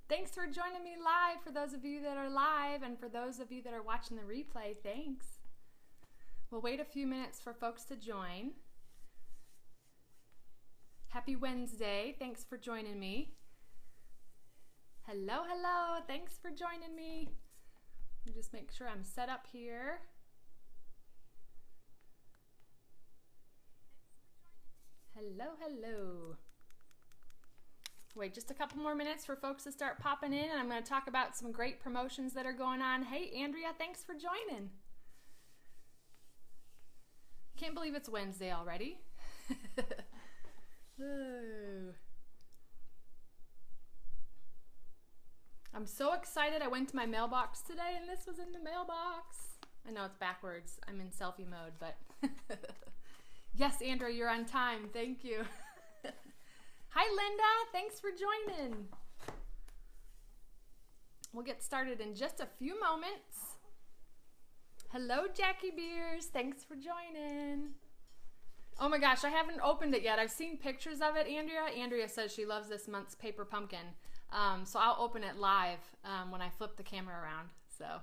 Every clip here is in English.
Thanks for joining me live. For those of you that are live and for those of you that are watching the replay, thanks. We'll wait a few minutes for folks to join. Happy Wednesday. Thanks for joining me. Hello, hello. Thanks for joining me. Let me just make sure I'm set up here. Hello, hello. Wait just a couple more minutes for folks to start popping in, and I'm going to talk about some great promotions that are going on. Hey, Andrea, thanks for joining. Can't believe it's Wednesday already. Ooh. I'm so excited. I went to my mailbox today, and this was in the mailbox. I know it's backwards. I'm in selfie mode, but yes, Andrea, you're on time. Thank you. Hi, Linda. Thanks for joining. We'll get started in just a few moments. Hello, Jackie Beers. Thanks for joining. Oh my gosh, I haven't opened it yet. I've seen pictures of it, Andrea. Andrea says she loves this month's paper pumpkin. So I'll open it live when I flip the camera around. So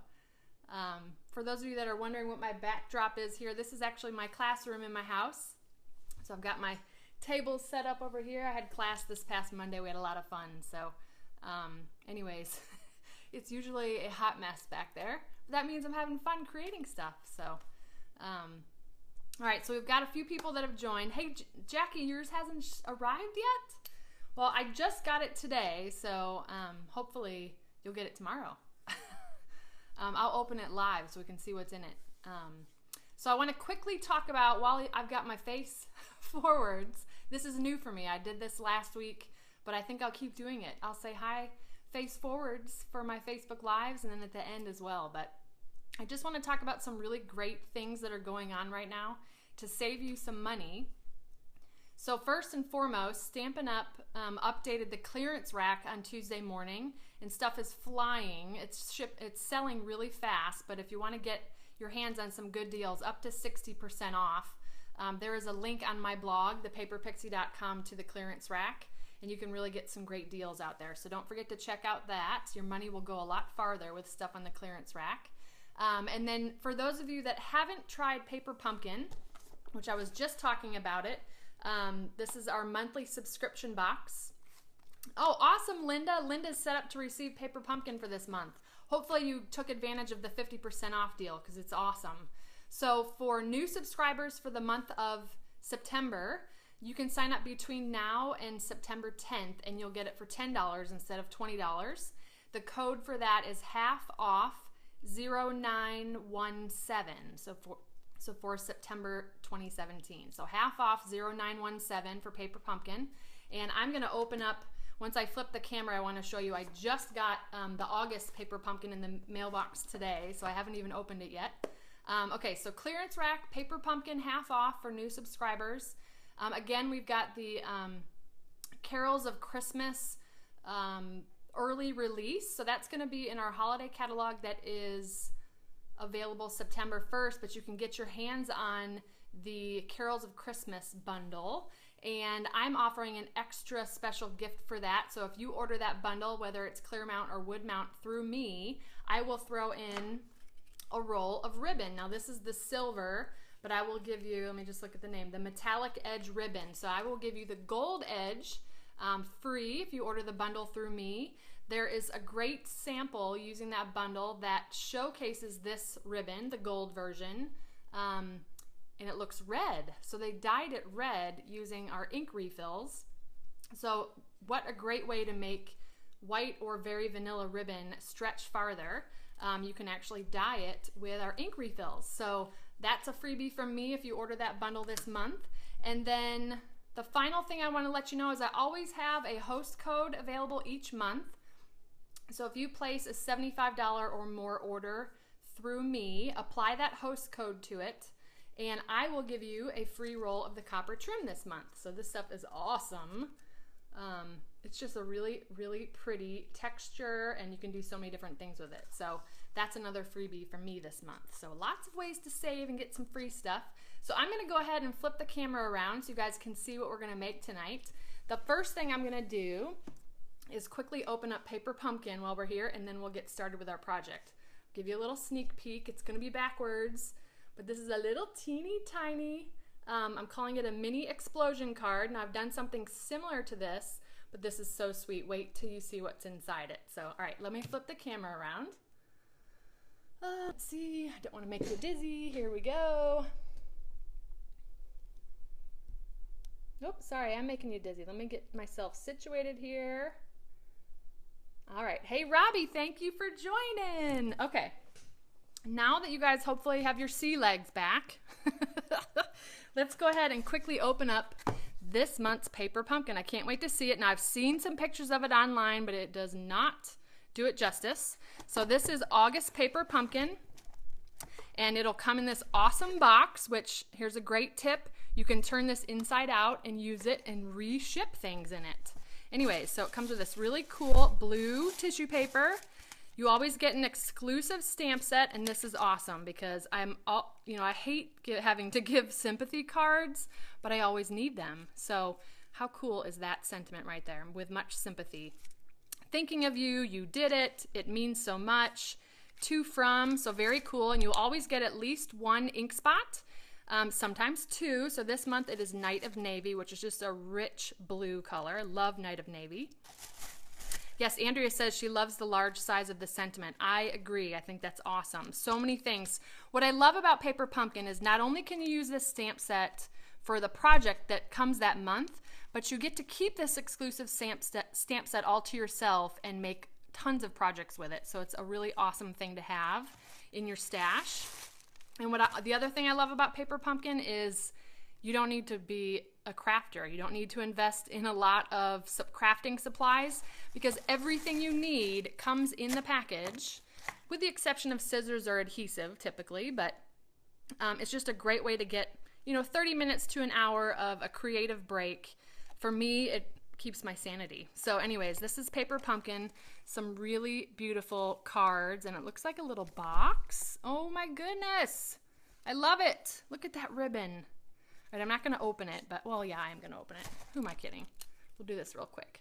for those of you that are wondering what my backdrop is here, this is actually my classroom in my house. So I've got my tables set up over here. I had class this past Monday. We had a lot of fun. So anyways, it's usually a hot mess back there. But that means I'm having fun creating stuff. So all right, so we've got a few people that have joined. Hey, Jackie, yours hasn't arrived yet? Well, I just got it today, so hopefully you'll get it tomorrow. I'll open it live so we can see what's in it. So I want to quickly talk about, while I've got my face forwards, this is new for me. I did this last week, but I think I'll keep doing it. I'll say hi face forwards for my Facebook Lives and then at the end as well. But I just want to talk about some really great things that are going on right now to save you some money. So first and foremost, Stampin' Up! Updated the clearance rack on Tuesday morning, and stuff is flying. It's selling really fast, but if you want to get your hands on some good deals, up to 60% off, there is a link on my blog, thepaperpixie.com, to the clearance rack, and you can really get some great deals out there. So don't forget to check out that. Your money will go a lot farther with stuff on the clearance rack. And then for those of you that haven't tried Paper Pumpkin, which I was just talking about it, this is our monthly subscription box. Oh, awesome, Linda. Linda's set up to receive Paper Pumpkin for this month. Hopefully you took advantage of the 50% off deal because it's awesome. So for new subscribers for the month of September, you can sign up between now and September 10th, and you'll get it for $10 instead of $20. The code for that is half off 0917. So for September 2017. So half off 0917 for Paper Pumpkin. And I'm going to open up, once I flip the camera, I want to show you, I just got the August Paper Pumpkin in the mailbox today, so I haven't even opened it yet. Okay, so clearance rack, Paper Pumpkin, half off for new subscribers. Again, we've got the Carols of Christmas early release. So that's going to be in our holiday catalog that is available September 1st, but you can get your hands on the Carols of Christmas bundle, and I'm offering an extra special gift for that. So if you order that bundle, whether it's clear mount or wood mount through me, I will throw in a roll of ribbon. Now this is the silver, but I will give you, let me just look at the name, the metallic edge ribbon. So I will give you the gold edge free if you order the bundle through me. There is a great sample using that bundle that showcases this ribbon, the gold version, and it looks red. So they dyed it red using our ink refills. So what a great way to make white or very vanilla ribbon stretch farther. You can actually dye it with our ink refills. So that's a freebie from me if you order that bundle this month. And then the final thing I want to let you know is I always have a host code available each month. So if you place a $75 or more order through me, apply that host code to it, and I will give you a free roll of the copper trim this month. So this stuff is awesome. It's just a really, really pretty texture, and you can do so many different things with it. So that's another freebie from me this month. So lots of ways to save and get some free stuff. So I'm gonna go ahead and flip the camera around so you guys can see what we're gonna make tonight. The first thing I'm gonna do is quickly open up Paper Pumpkin while we're here, and then we'll get started with our project. I'll give you a little sneak peek. It's going to be backwards, but this is a little teeny tiny, I'm calling it a mini explosion card. Now I've done something similar to this, but this is so sweet. Wait till you see what's inside it. So, all right, let me flip the camera around. Let's see, I don't want to make you dizzy. Here we go. Oops, sorry, I'm making you dizzy. Let me get myself situated here. All right, hey Robbie, thank you for joining. Okay, now that you guys hopefully have your sea legs back, let's go ahead and quickly open up this month's Paper Pumpkin. I can't wait to see it. Now I've seen some pictures of it online, but it does not do it justice. So this is August Paper Pumpkin, and it'll come in this awesome box, which here's a great tip. You can turn this inside out and use it and re-ship things in it. Anyways, so it comes with this really cool blue tissue paper. You always get an exclusive stamp set, and this is awesome because I hate having to give sympathy cards, but I always need them. So how cool is that sentiment right there? With much sympathy. Thinking of you, you did it, it means so much. To from, so very cool, and you'll always get at least one ink spot, sometimes two. So this month it is Night of Navy, which is just a rich blue color. I love Night of Navy. Yes, Andrea says she loves the large size of the sentiment. I agree. I think that's awesome. So many things. What I love about Paper Pumpkin is not only can you use this stamp set for the project that comes that month, but you get to keep this exclusive stamp set all to yourself and make tons of projects with it. So it's a really awesome thing to have in your stash. And the other thing I love about Paper Pumpkin is you don't need to be a crafter. You don't need to invest in a lot of crafting supplies because everything you need comes in the package, with the exception of scissors or adhesive typically, but it's just a great way to get 30 minutes to an hour of a creative break. For me, it keeps my sanity. So anyways, this is Paper Pumpkin, some really beautiful cards, and it looks like a little box. Oh my goodness, I love it. Look at that ribbon. All right, I'm not going to open it, but well, yeah, I am going to open it. Who am I kidding? We'll do this real quick.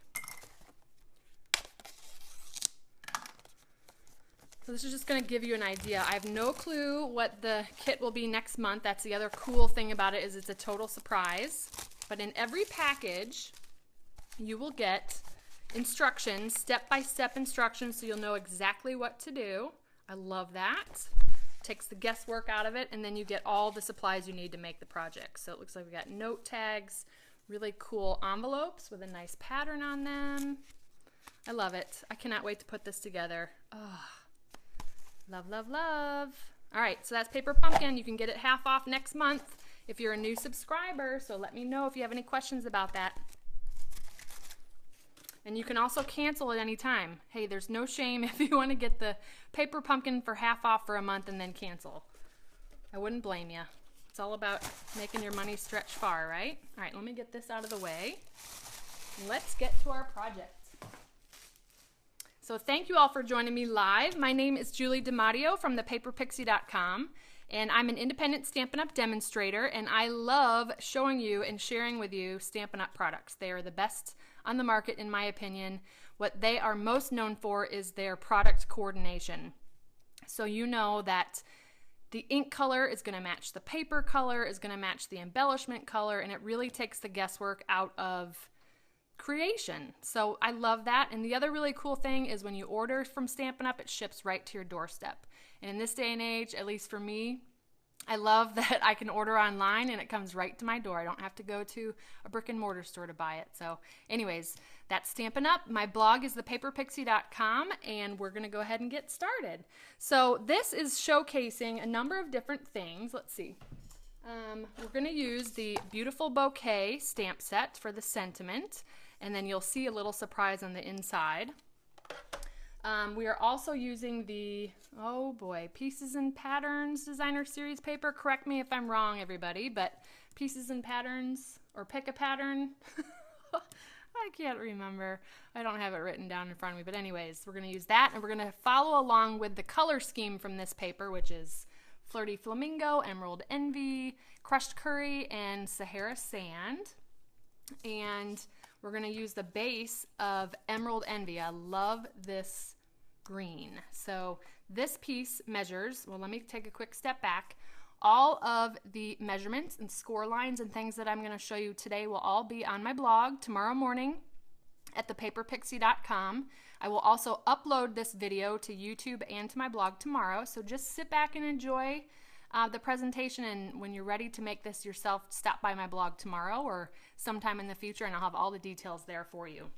So this is just going to give you an idea. I have no clue what the kit will be next month. That's the other cool thing about it, is it's a total surprise. But in every package, you will get instructions, step-by-step instructions, so you'll know exactly what to do. I love that. Takes the guesswork out of it, and then you get all the supplies you need to make the project. So it looks like we got note tags, really cool envelopes with a nice pattern on them. I love it. I cannot wait to put this together. Oh, love, love, love. All right, so that's Paper Pumpkin. You can get it half off next month if you're a new subscriber, so let me know if you have any questions about that. And you can also cancel at any time. Hey, there's no shame if you want to get the Paper Pumpkin for half off for a month and then cancel. I wouldn't blame you. It's all about making your money stretch far, right? All right, let me get this out of the way. Let's get to our project. So thank you all for joining me live. My name is Julie DiMatteo from thepaperpixie.com, and I'm an independent Stampin' Up! Demonstrator, and I love showing you and sharing with you Stampin' Up! Products. They are the best on the market, in my opinion. What they are most known for is their product coordination. So you know that the ink color is going to match the paper color, is going to match the embellishment color, and it really takes the guesswork out of creation. So I love that. And the other really cool thing is when you order from Stampin' Up!, it ships right to your doorstep. And in this day and age, at least for me, I love that I can order online and it comes right to my door. I don't have to go to a brick and mortar store to buy it. So anyways, that's Stampin' Up! My blog is thepaperpixie.com, and we're going to go ahead and get started. So this is showcasing a number of different things. Let's see. We're going to use the Beautiful Bouquet stamp set for the sentiment, and then you'll see a little surprise on the inside. We are also using the, oh boy, Pieces and Patterns Designer Series paper. Correct me if I'm wrong, everybody, but Pieces and Patterns, or Pick a Pattern. I can't remember. I don't have it written down in front of me, but anyways, we're going to use that, and we're going to follow along with the color scheme from this paper, which is Flirty Flamingo, Emerald Envy, Crushed Curry, and Sahara Sand. And we're going to use the base of Emerald Envy. I love this green. So this piece measures, well, let me take a quick step back. All of the measurements and score lines and things that I'm going to show you today will all be on my blog tomorrow morning at thepaperpixie.com. I will also upload this video to YouTube and to my blog tomorrow. So just sit back and enjoy the presentation, and when you're ready to make this yourself, stop by my blog tomorrow or sometime in the future, and I'll have all the details there for you.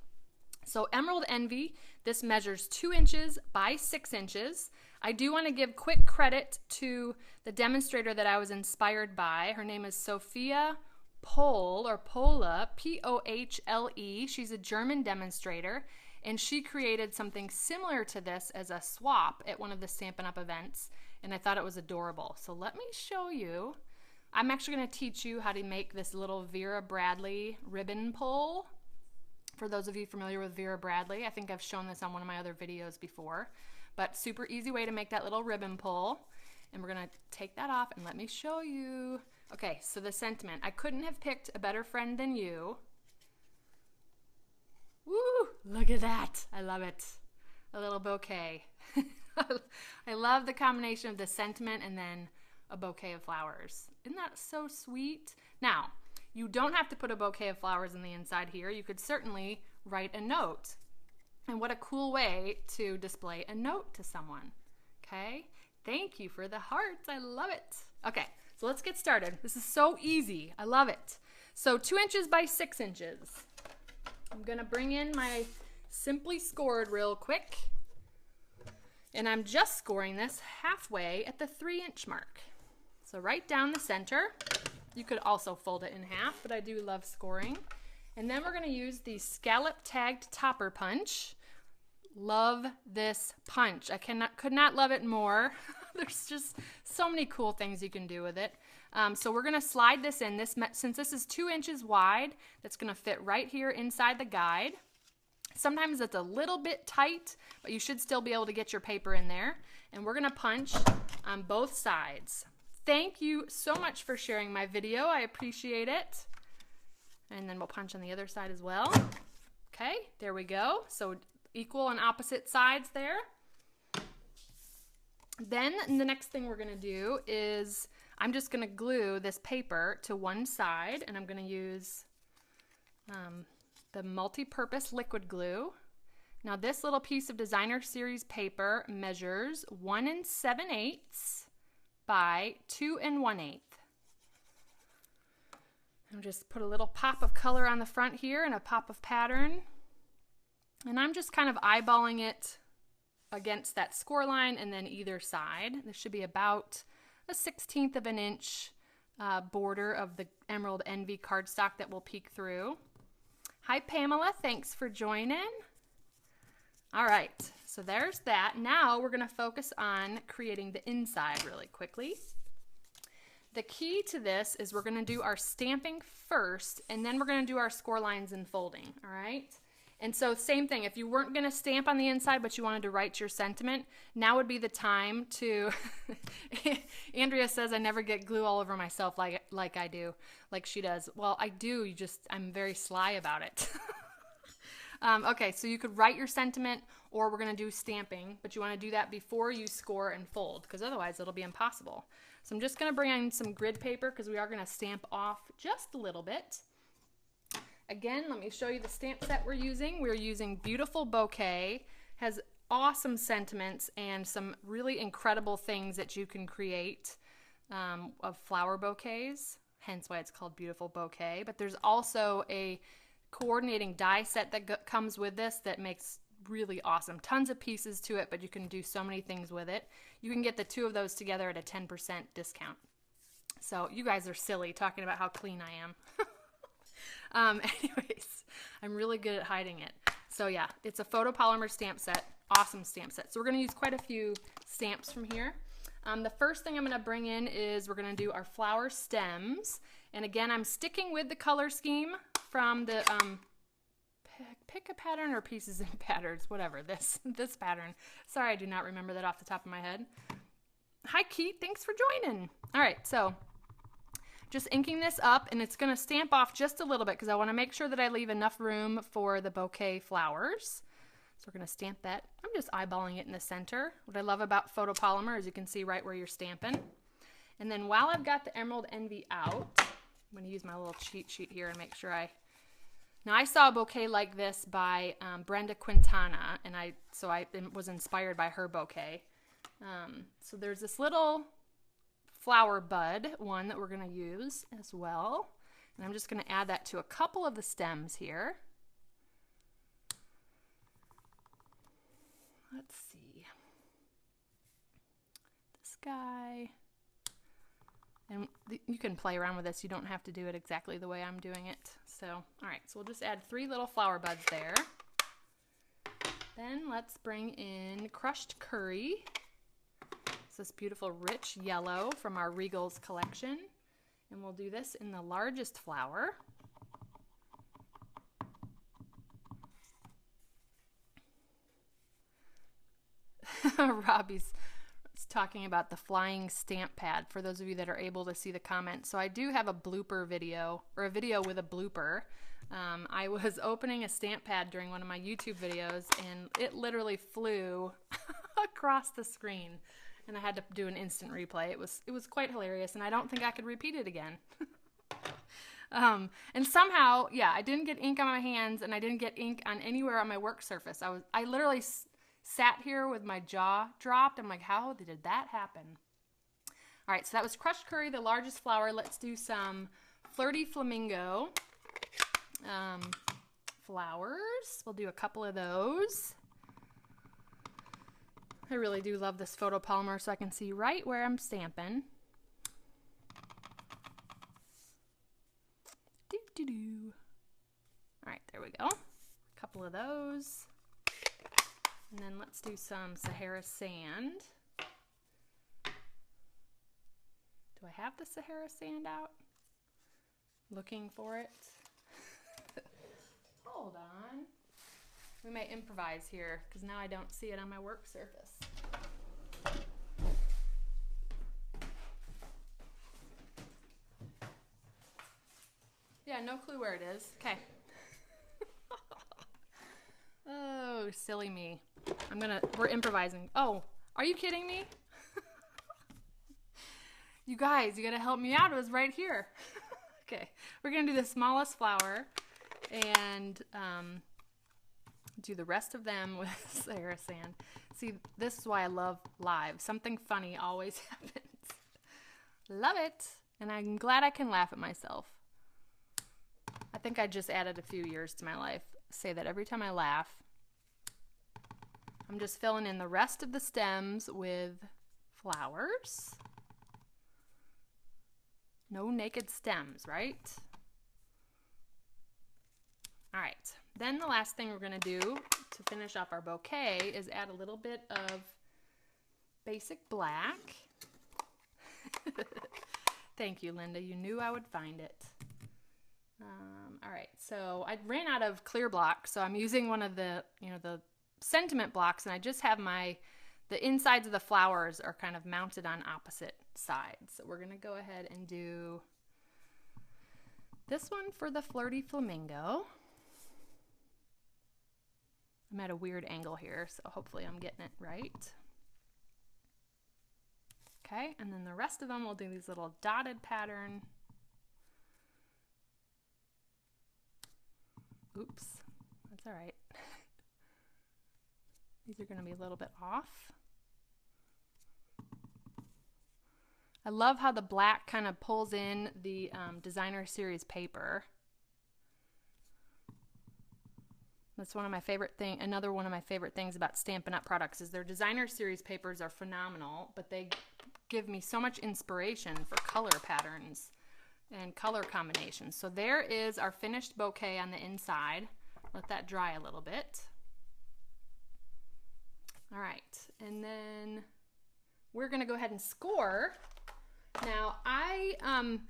So Emerald Envy, this measures 2 inches by 6 inches. I do want to give quick credit to the demonstrator that I was inspired by. Her name is Sophia Pohle, or Pohle, P-O-H-L-E. She's a German demonstrator, and she created something similar to this as a swap at one of the Stampin' Up! Events, and I thought it was adorable. So let me show you. I'm actually going to teach you how to make this little Vera Bradley ribbon pull. For those of you familiar with Vera Bradley, I think I've shown this on one of my other videos before, but super easy way to make that little ribbon pull. And we're going to take that off, and let me show you. Okay, so the sentiment. I couldn't have picked a better friend than you. Woo! Look at that. I love it. A little bouquet. I love the combination of the sentiment and then a bouquet of flowers. Isn't that so sweet? Now, you don't have to put a bouquet of flowers in the inside here. You could certainly write a note. And what a cool way to display a note to someone. Okay? Thank you for the hearts. I love it. Okay, so let's get started. This is so easy. I love it. So 2 inches by 6 inches. I'm going to bring in my Simply Scored real quick. And I'm just scoring this halfway at the 3-inch mark. So right down the center. You could also fold it in half, but I do love scoring. And then we're going to use the Scallop Tagged Topper Punch. Love this punch. I could not love it more. There's just so many cool things you can do with it. So we're going to slide this in. Since this is 2 inches wide, that's going to fit right here inside the guide. Sometimes it's a little bit tight, but you should still be able to get your paper in there. And we're going to punch on both sides. Thank you so much for sharing my video. I appreciate it. And then we'll punch on the other side as well. Okay, there we go. So equal and opposite sides there. Then the next thing we're going to do is I'm just going to glue this paper to one side, and I'm going to use the multi-purpose liquid glue. Now this little piece of designer series paper measures 1 7/8 by 2 1/8. I'll just put a little pop of color on the front here and a pop of pattern. And I'm just kind of eyeballing it against that score line and then either side. This should be about a 1/16 of an inch border of the Emerald Envy cardstock that will peek through. Hi Pamela, thanks for joining. All right, so there's that. Now we're going to focus on creating the inside really quickly. The key to this is we're going to do our stamping first, and then we're going to do our score lines and folding, all right? And so same thing, if you weren't going to stamp on the inside but you wanted to write your sentiment, now would be the time to, Andrea says I never get glue all over myself like I do, like she does. Well, I do, I'm very sly about it. Okay, so you could write your sentiment, or we're going to do stamping, but you want to do that before you score and fold, because otherwise it'll be impossible. So I'm just going to bring in some grid paper because we are going to stamp off just a little bit. Again, let me show you the stamp set we're using. We're using Beautiful Bouquet. Has awesome sentiments and some really incredible things that you can create of flower bouquets, hence why it's called Beautiful Bouquet. But there's also a coordinating die set that comes with this that makes really awesome. Tons of pieces to it, but you can do so many things with it. You can get the two of those together at a 10% discount. So you guys are silly talking about how clean I am. Anyways, I'm really good at hiding it. So yeah, it's a photopolymer stamp set. Awesome stamp set. So we're going to use quite a few stamps from here. The first thing I'm going to bring in is we're going to do our flower stems. And again, I'm sticking with the color scheme from the pick a pattern or pieces and patterns, whatever, this pattern. Sorry, I do not remember that off the top of my head. Hi, Keith. Thanks for joining. All right, so just inking this up, and it's going to stamp off just a little bit because I want to make sure that I leave enough room for the bouquet flowers. So we're going to stamp that. I'm just eyeballing it in the center. What I love about photopolymer is you can see right where you're stamping. And then while I've got the Emerald Envy out, I'm going to use my little cheat sheet here and make sure Now I saw a bouquet like this by Brenda Quintana, and I was inspired by her bouquet. So there's this little flower bud one that we're going to use as well. And I'm just going to add that to a couple of the stems here. Let's see. This guy. And you can play around with this. You don't have to do it exactly the way I'm doing it. So, all right. So we'll just add 3 little flower buds there. Then let's bring in crushed curry. It's this beautiful rich yellow from our Regals collection. And we'll do this in the largest flower. Robbie's talking about the flying stamp pad for those of you that are able to see the comments. So I do have a blooper video, or a video with a blooper. I was opening a stamp pad during one of my YouTube videos, and it literally flew across the screen, and I had to do an instant replay. It was quite hilarious, and I don't think I could repeat it again. And somehow, yeah, I didn't get ink on my hands, and I didn't get ink on anywhere on my work surface. I literally sat here with my jaw dropped. I'm like, how did that happen? All right, so that was crushed curry, the largest flower. Let's do some Flirty Flamingo flowers. We'll do a couple of those. I really do love this photopolymer so I can see right where I'm stamping. Doo-doo-doo. All right, there we go. A couple of those. And then let's do some Sahara sand. Do I have the Sahara sand out? Looking for it. Hold on. We may improvise here because now I don't see it on my work surface. Yeah, no clue where it is. Okay. Oh, silly me. We're improvising. Oh, are you kidding me? You guys, you gotta help me out. It was right here. Okay, we're gonna do the smallest flower and do the rest of them with Sahara sand. See, this is why I love live. Something funny always happens. Love it. And I'm glad I can laugh at myself. I think I just added a few years to my life. Say that every time I laugh. I'm just filling in the rest of the stems with flowers. No naked stems, right? All right, then the last thing we're gonna do to finish off our bouquet is add a little bit of basic black. Thank you, Linda. You knew I would find it. All right, so I ran out of clear block, so I'm using one of the, the sentiment blocks, and I just have the insides of the flowers are kind of mounted on opposite sides. So we're gonna go ahead and do this one for the Flirty Flamingo. I'm at a weird angle here, so hopefully I'm getting it right. Okay, and then the rest of them we'll do these little dotted pattern. Oops, that's all right. These are going to be a little bit off. I love how the black kind of pulls in the designer series paper. That's one of my favorite things. Another one of my favorite things about Stampin' Up! Products is their designer series papers are phenomenal, but they give me so much inspiration for color patterns and color combinations. So there is our finished bouquet on the inside. Let that dry a little bit. All right, and then we're gonna go ahead and score. Now I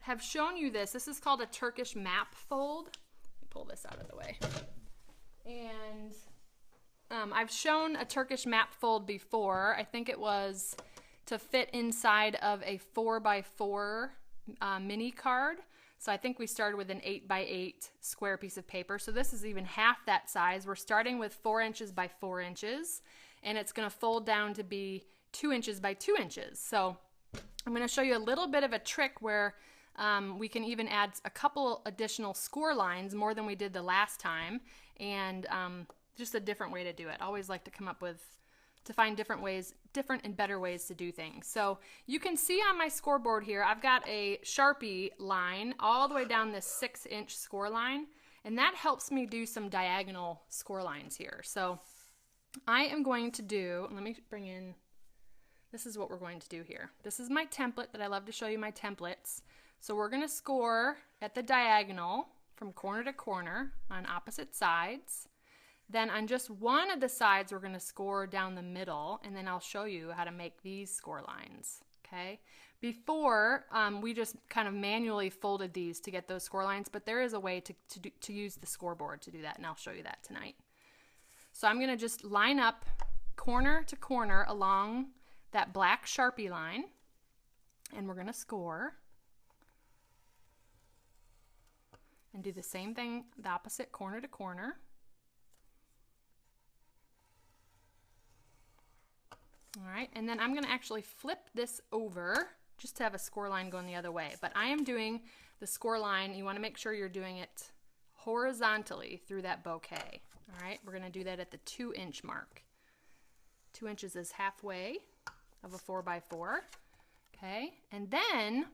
have shown you this. This is called a Turkish Map Fold. Let me pull this out of the way. And I've shown a Turkish Map Fold before. I think it was to fit inside of a 4x4 mini card. So I think we started with an 8x8 square piece of paper. So this is even half that size. We're starting with 4 inches by 4 inches, and it's going to fold down to be 2 inches by 2 inches. So I'm going to show you a little bit of a trick where we can even add a couple additional score lines, more than we did the last time, and just a different way to do it. I always like to come up with, to find different ways, different and better ways to do things. So you can see on my scoreboard here, I've got a Sharpie line all the way down this 6-inch score line, and that helps me do some diagonal score lines here. So I am going to do, let me bring in, this is what we're going to do here. This is my template that I love to show you my templates. So we're going to score at the diagonal from corner to corner on opposite sides. Then on just one of the sides, we're going to score down the middle, and then I'll show you how to make these score lines, okay? Before, we just kind of manually folded these to get those score lines, but there is a way to use the scoreboard to do that, and I'll show you that tonight. So I'm going to just line up corner to corner along that black Sharpie line, and we're going to score. And do the same thing, the opposite corner to corner. All right, and then I'm going to actually flip this over just to have a score line going the other way. But I am doing the score line. You want to make sure you're doing it horizontally through that bouquet. All right, we're going to do that at the 2-inch mark. 2 inches is halfway of a 4x4. Okay, and then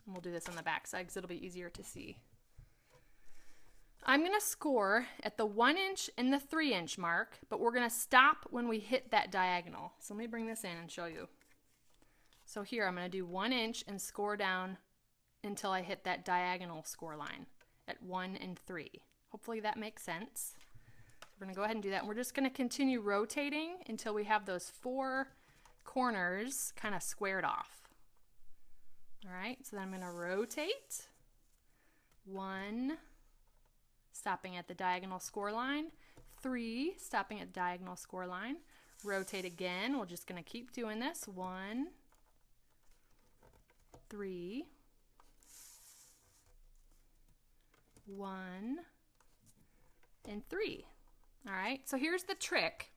we'll do this on the back side because it'll be easier to see. I'm going to score at the 1-inch and the 3-inch mark, but we're going to stop when we hit that diagonal. So let me bring this in and show you. So here I'm going to do 1 inch and score down until I hit that diagonal score line at 1 and 3. Hopefully that makes sense. We're going to go ahead and do that. And we're just going to continue rotating until we have those 4 corners kind of squared off. All right, so then I'm going to rotate. 1, stopping at the diagonal score line. 3, stopping at diagonal score line. Rotate again. We're just going to keep doing this. 1, 3, 1, and 3. All right, so here's the trick.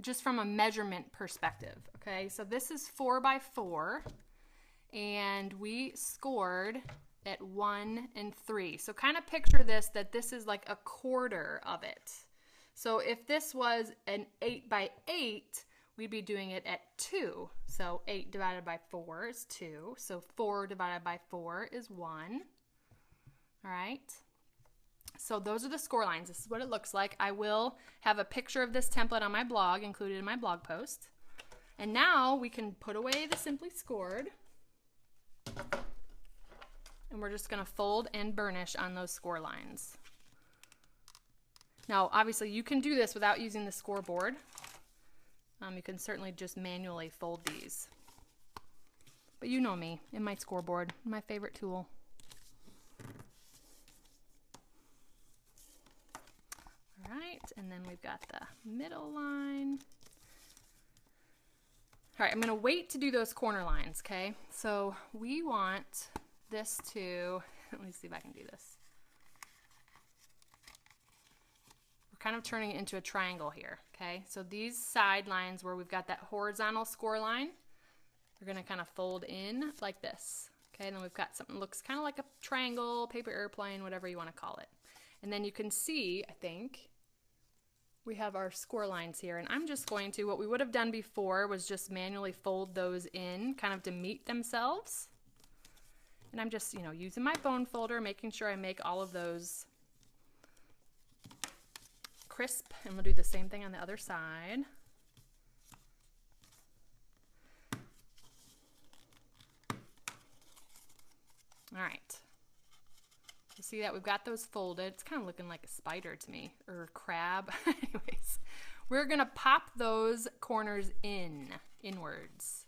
Just from a measurement perspective, okay? So this is 4x4, and we scored at 1 and 3. So kind of picture this, that this is like a quarter of it. So if this was an 8x8, we'd be doing it at 2. So 8 divided by 4 is 2. So 4 divided by 4 is 1. All right. So those are the score lines. This is what it looks like. I will have a picture of this template on my blog, included in my blog post. And now we can put away the Simply Scored. And we're just going to fold and burnish on those score lines. Now, obviously, you can do this without using the scoreboard. You can certainly just manually fold these. But you know me, in my scoreboard, my favorite tool. All right, and then we've got the middle line. All right, I'm going to wait to do those corner lines, okay? So we want this to, let me see if I can do this. We're kind of turning it into a triangle here, okay? So these side lines where we've got that horizontal score line, we're going to kind of fold in like this, okay? And then we've got something that looks kind of like a triangle, paper airplane, whatever you want to call it. And then you can see, I think, we have our score lines here. And I'm just going to, what we would have done before was just manually fold those in kind of to meet themselves. And I'm just, using my bone folder, making sure I make all of those crisp. And we'll do the same thing on the other side. All right. You see that we've got those folded. It's kind of looking like a spider to me, or a crab. Anyways, we're going to pop those corners inwards.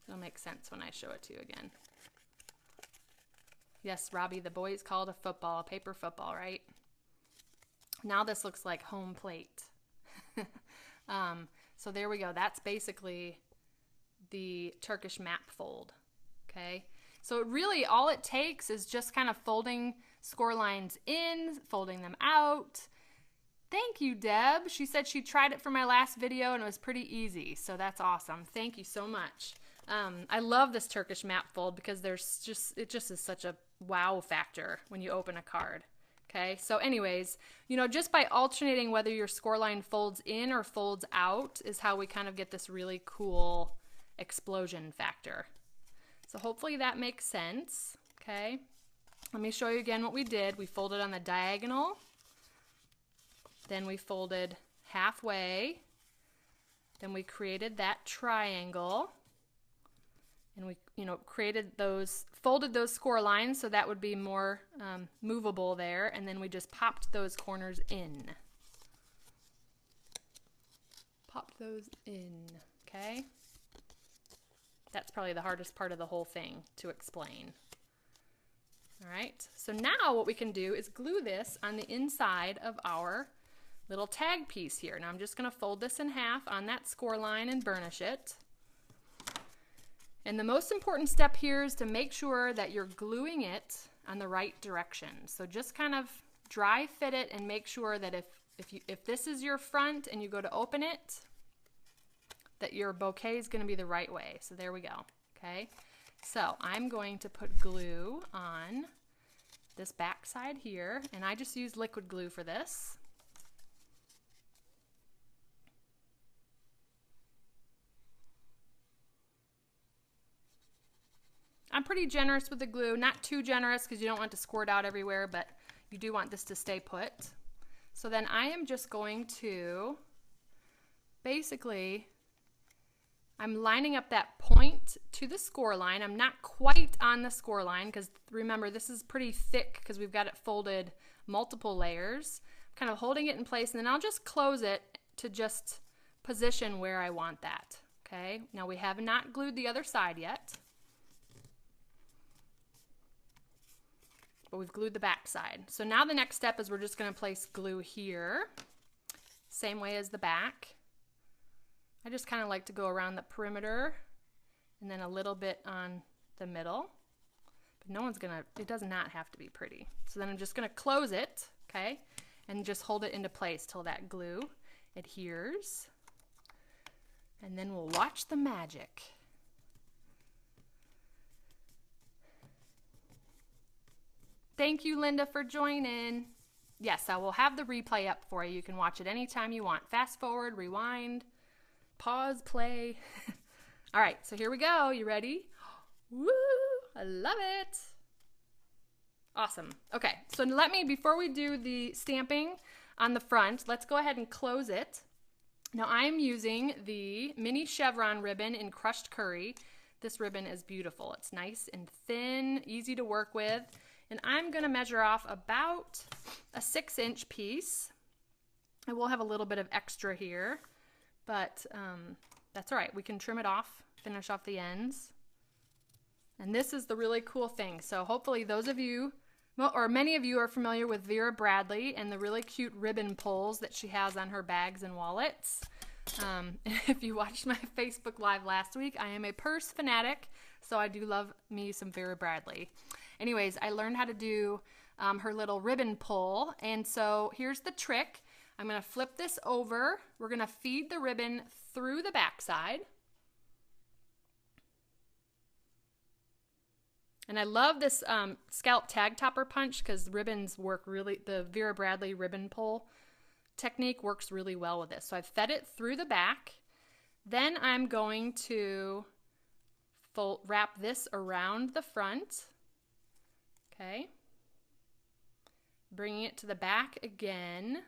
It'll make sense when I show it to you again. Yes, Robbie, the boys call it a football, paper football, right? Now this looks like home plate. So there we go. That's basically the Turkish Map Fold. Okay. So really all it takes is just kind of folding score lines in, folding them out. Thank you, Deb. She said she tried it for my last video and it was pretty easy. So that's awesome. Thank you so much. I love this Turkish Map Fold because it just is such a wow factor when you open a card. Okay, so anyways, you know, just by alternating whether your score line folds in or folds out is how we kind of get this really cool explosion factor. So hopefully that makes sense. Okay, let me show you again what we did. We folded on the diagonal, then we folded halfway, then we created that triangle, and we, you know, folded those score lines so that would be more movable there, and then we just popped those corners in. Popped those in, okay? That's probably the hardest part of the whole thing to explain. All right, so now what we can do is glue this on the inside of our little tag piece here. Now I'm just gonna fold this in half on that score line and burnish it. And the most important step here is to make sure that you're gluing it on the right direction. So just kind of dry fit it and make sure that if this is your front and you go to open it, that your bouquet is going to be the right way. So there we go. Okay. So I'm going to put glue on this back side here, and I just use liquid glue for this. I'm pretty generous with the glue, not too generous because you don't want it to squirt out everywhere, but you do want this to stay put. So then I am just going to, basically, I'm lining up that point to the score line. I'm not quite on the score line because remember, this is pretty thick because we've got it folded multiple layers. I'm kind of holding it in place, and then I'll just close it to just position where I want that. Okay, now we have not glued the other side yet, but we've glued the back side. So now the next step is we're just going to place glue here, same way as the back. I just kind of like to go around the perimeter and then a little bit on the middle, but it does not have to be pretty. So then I'm just going to close it, okay, and just hold it into place till that glue adheres, and then we'll watch the magic. Thank you, Linda, for joining. Yes, I will have the replay up for you. You can watch it anytime you want. Fast forward, rewind, pause, play. All right, so here we go. You ready? Woo! I love it. Awesome. Okay, so before we do the stamping on the front, let's go ahead and close it. Now I'm using the mini chevron ribbon in crushed curry. This ribbon is beautiful. It's nice and thin, easy to work with. And I'm going to measure off about a 6-inch piece. I will have a little bit of extra here, but that's all right. We can trim it off, finish off the ends. And this is the really cool thing. So hopefully those of you, or many of you, are familiar with Vera Bradley and the really cute ribbon pulls that she has on her bags and wallets. If you watched my Facebook Live last week, I am a purse fanatic, so I do love me some Vera Bradley. Anyways, I learned how to do her little ribbon pull, and so here's the trick. I'm going to flip this over. We're going to feed the ribbon through the back side. And I love this scallop tag topper punch because ribbons work really, the Vera Bradley ribbon pull technique works really well with this. So I've fed it through the back. Then I'm going to wrap this around the front. Okay. Bringing it to the back again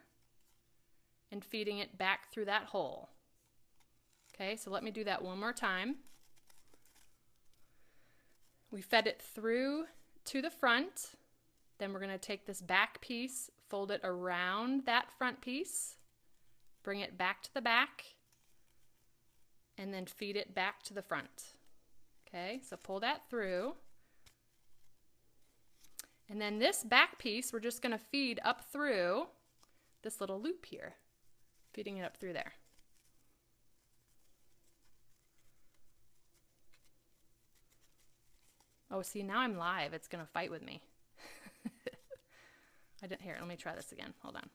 and feeding it back through that hole. Okay, so let me do that one more time. We fed it through to the front. Then we're going to take this back piece, fold it around that front piece, bring it back to the back, and then feed it back to the front. Okay, so pull that through. And then this back piece, we're just going to feed up through this little loop here, feeding it up through there. Oh, see, now I'm live. It's going to fight with me. Here, let me try this again. Hold on.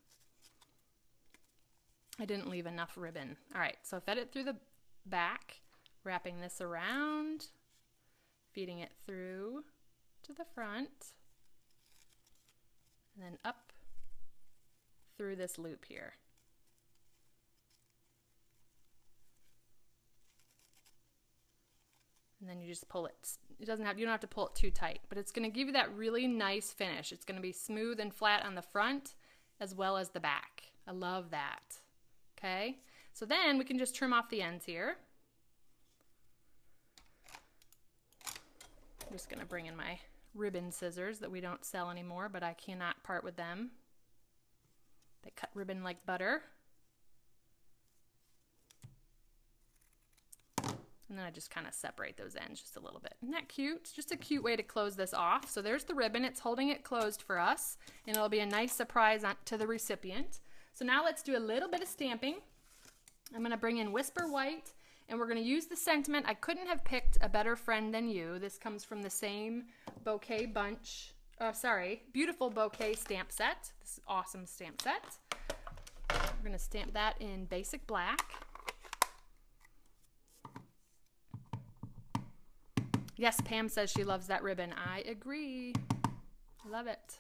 I didn't leave enough ribbon. All right, so fed it through the back, wrapping this around, feeding it through to the front, and then up through this loop here. And then you just pull it. You don't have to pull it too tight, but it's going to give you that really nice finish. It's going to be smooth and flat on the front as well as the back. I love that. Okay, so then we can just trim off the ends here. I'm just going to bring in my ribbon scissors that we don't sell anymore, but I cannot part with them. They cut ribbon like butter. And then I just kind of separate those ends just a little bit. Isn't that cute? It's just a cute way to close this off. So there's the ribbon. It's holding it closed for us, and it'll be a nice surprise to the recipient. So now let's do a little bit of stamping. I'm going to bring in Whisper White, and we're going to use the sentiment. I couldn't have picked a better friend than you. This comes from the same bouquet bunch. Beautiful bouquet stamp set. This is awesome stamp set. We're going to stamp that in basic black. Yes, Pam says she loves that ribbon. I agree. Love it.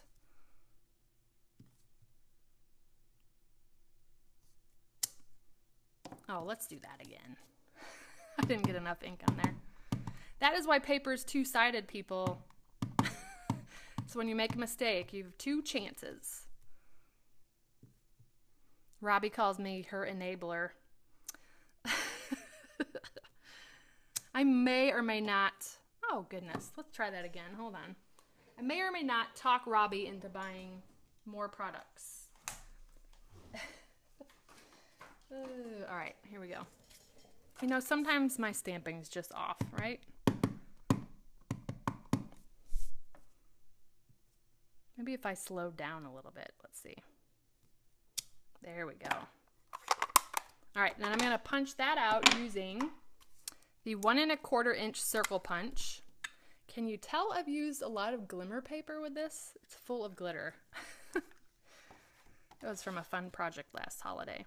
Oh, let's do that again. I didn't get enough ink on there. That is why paper is two-sided, people. So when you make a mistake, you have two chances. Robbie calls me her enabler. I may or may not... Oh, goodness. Let's try that again. Hold on. I may or may not talk Robbie into buying more products. All right, here we go. You know, sometimes my stamping's just off, right? Maybe if I slow down a little bit. Let's see. There we go. All right, then I'm going to punch that out using the 1 1/4 inch circle punch. Can you tell I've used a lot of glimmer paper with this? It's full of glitter. It was from a fun project last holiday.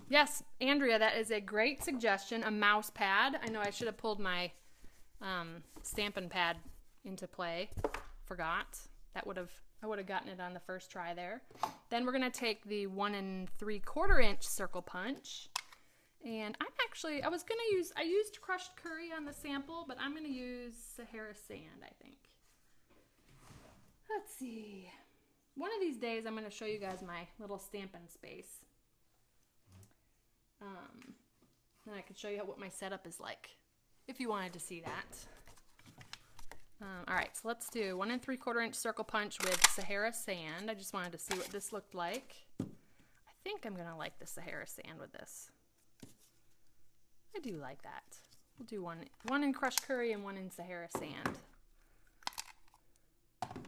Yes, Andrea, that is a great suggestion. A mouse pad. I know I should have pulled my Stampin' Pad into play. Forgot. I would have gotten it on the first try there. Then we're going to take the 1 3/4 inch circle punch. And I used crushed curry on the sample, but I'm going to use Sahara sand, I think. Let's see. One of these days, I'm going to show you guys my little Stampin' space. Then I can show you what my setup is like, if you wanted to see that. All right, so let's do 1 3/4 inch circle punch with Sahara sand. I just wanted to see what this looked like. I think I'm gonna like the Sahara sand with this. I do like that. We'll do one in crushed curry and one in Sahara sand.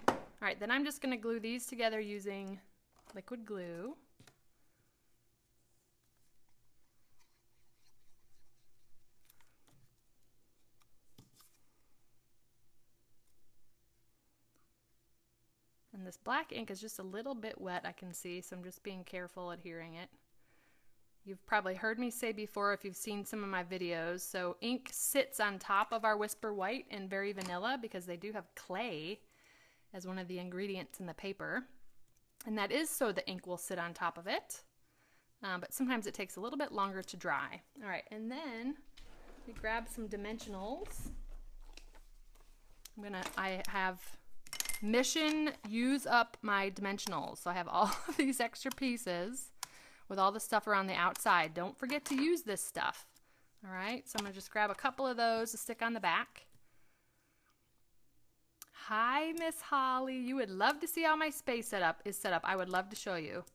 All right, then I'm just gonna glue these together using liquid glue. And this black ink is just a little bit wet, I can see, so I'm just being careful adhering it. You've probably heard me say before if you've seen some of my videos, so ink sits on top of our Whisper White and Berry Vanilla because they do have clay as one of the ingredients in the paper. And that is so the ink will sit on top of it, but sometimes it takes a little bit longer to dry. All right, and then we grab some dimensionals. I have Mission use up my dimensionals. So I have all of these extra pieces with all the stuff around the outside. Don't forget to use this stuff. All right, so I'm gonna just grab a couple of those to stick on the back. Hi, Miss Holly. You would love to see how my space is set up. I would love to show you.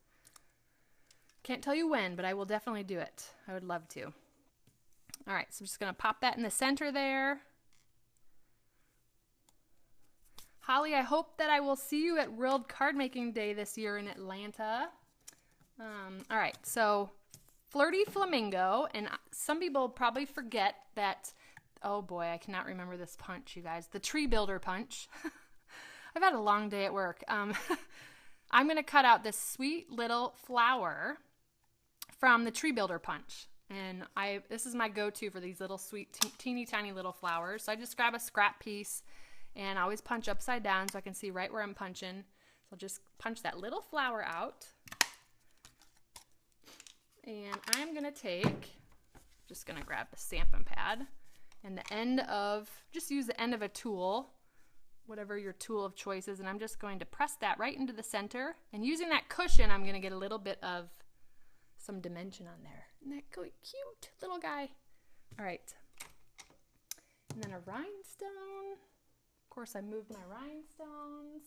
Can't tell you when, but I will definitely do it. I would love to. All right, so I'm just gonna pop that in the center there. Holly, I hope that I will see you at World Card Making Day this year in Atlanta. All right, so Flirty Flamingo, and some people probably forget that, oh boy, I cannot remember this punch, you guys. The Tree Builder punch. I've had a long day at work. I'm going to cut out this sweet little flower from the Tree Builder punch. And this is my go-to for these little sweet, teeny tiny little flowers. So I just grab a scrap piece and I always punch upside down so I can see right where I'm punching. So I'll just punch that little flower out. And I'm going to just going to grab the Stampin' Pad and just use the end of a tool, whatever your tool of choice is, and I'm just going to press that right into the center. And using that cushion, I'm going to get a little bit of some dimension on there. Isn't that cute little guy? All right. And then a rhinestone. Of course, I moved my rhinestones.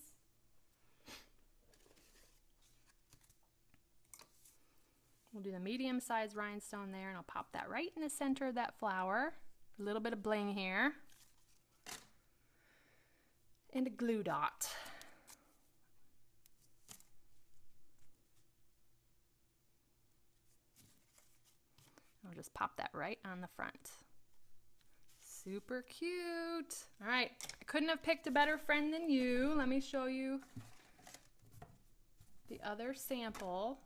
We'll do the medium-sized rhinestone there, and I'll pop that right in the center of that flower. A little bit of bling here. And a glue dot. I'll just pop that right on the front. Super cute. All right, I couldn't have picked a better friend than you. Let me show you the other sample.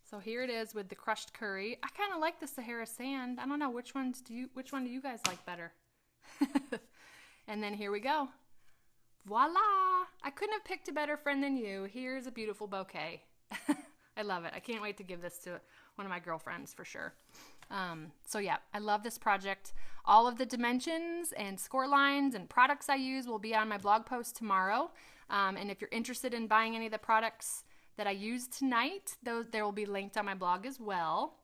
So here it is with the crushed curry. I kind of like the Sahara sand. I don't know, which one do you guys like better? And then here we go. Voila! I couldn't have picked a better friend than you. Here's a beautiful bouquet. I love it. I can't wait to give this to one of my girlfriends for sure. So yeah, I love this project. All of the dimensions and score lines and products I use will be on my blog post tomorrow. And if you're interested in buying any of the products that I used tonight, there will be linked on my blog as well.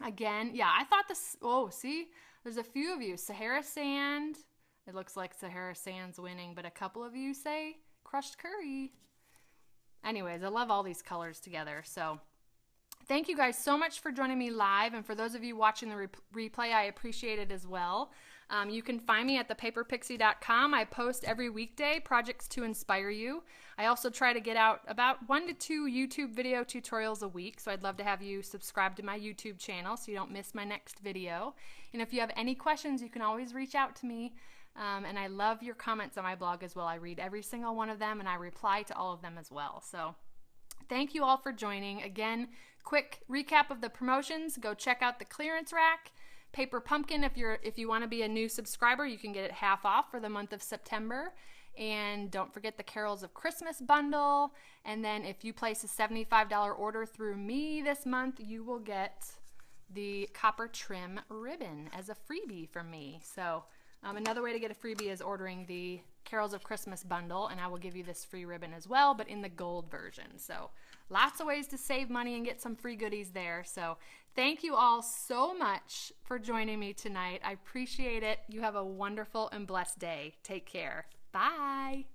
Again, yeah, I thought this, oh, see, there's a few of you, Sahara Sand. It looks like Sahara Sand's winning, but a couple of you say crushed curry. Anyways, I love all these colors together. So thank you guys so much for joining me live. And for those of you watching the replay, I appreciate it as well. You can find me at thepaperpixie.com. I post every weekday projects to inspire you. I also try to get out about 1 to 2 YouTube video tutorials a week. So I'd love to have you subscribe to my YouTube channel so you don't miss my next video. And if you have any questions, you can always reach out to me. And I love your comments on my blog as well. I read every single one of them and I reply to all of them as well. So thank you all for joining. Again, quick recap of the promotions. Go check out the clearance rack. Paper Pumpkin, if you want to be a new subscriber, you can get it half off for the month of September. And don't forget the Carols of Christmas bundle. And then if you place a $75 order through me this month, you will get the copper trim ribbon as a freebie from me. So another way to get a freebie is ordering the Carols of Christmas bundle, and I will give you this free ribbon as well, but in the gold version. So lots of ways to save money and get some free goodies there. So thank you all so much for joining me tonight. I appreciate it. You have a wonderful and blessed day. Take care. Bye.